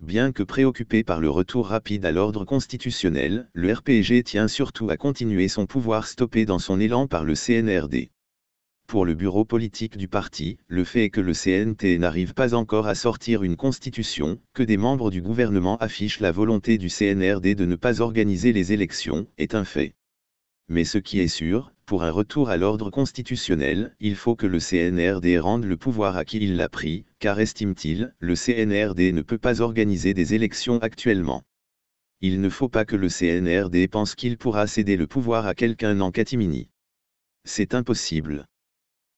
bien que préoccupé par le retour rapide à l'ordre constitutionnel, le RPG tient surtout à continuer son pouvoir stoppé dans son élan par le CNRD. Pour le bureau politique du parti, le fait que le CNT n'arrive pas encore à sortir une constitution, que des membres du gouvernement affichent la volonté du CNRD de ne pas organiser les élections, est un fait. Mais ce qui est sûr, pour un retour à l'ordre constitutionnel, il faut que le CNRD rende le pouvoir à qui il l'a pris, car estime-t-il, le CNRD ne peut pas organiser des élections actuellement. Il ne faut pas que le CNRD pense qu'il pourra céder le pouvoir à quelqu'un en catimini. C'est impossible.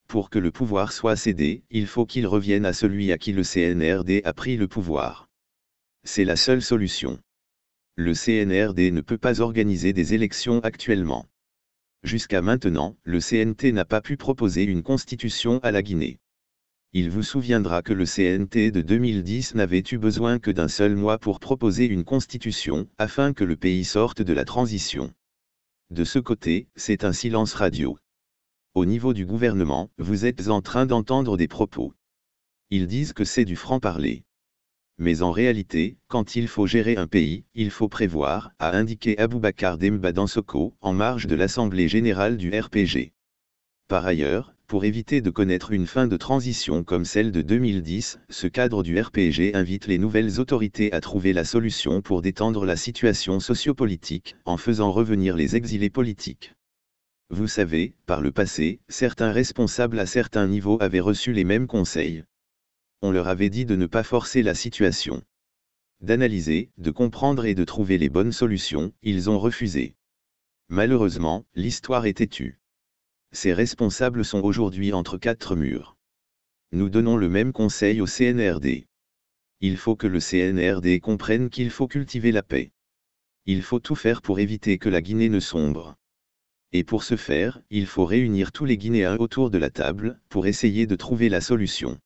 Pour que le pouvoir soit cédé, il faut qu'il revienne à celui à qui le CNRD a pris le pouvoir. C'est la seule solution. Le CNRD ne peut pas organiser des élections actuellement. Jusqu'à maintenant, le CNT n'a pas pu proposer une constitution à la Guinée. Il vous souviendra que le CNT de 2010 n'avait eu besoin que d'un seul mois pour proposer une constitution, afin que le pays sorte de la transition. De ce côté, c'est un silence radio. Au niveau du gouvernement, vous êtes en train d'entendre des propos. Ils disent que c'est du franc-parler. Mais en réalité, quand il faut gérer un pays, il faut prévoir, a indiqué Aboubacar Demba Dansoko, en marge de l'Assemblée générale du RPG. Par ailleurs, pour éviter de connaître une fin de transition comme celle de 2010, ce cadre du RPG invite les nouvelles autorités à trouver la solution pour détendre la situation sociopolitique, en faisant revenir les exilés politiques. Vous savez, par le passé, certains responsables à certains niveaux avaient reçu les mêmes conseils. On leur avait dit de ne pas forcer la situation. D'analyser, de comprendre et de trouver les bonnes solutions, ils ont refusé. Malheureusement, l'histoire est têtue. Ces responsables sont aujourd'hui entre quatre murs. Nous donnons le même conseil au CNRD. Il faut que le CNRD comprenne qu'il faut cultiver la paix. Il faut tout faire pour éviter que la Guinée ne sombre. Et pour ce faire, il faut réunir tous les Guinéens autour de la table, pour essayer de trouver la solution.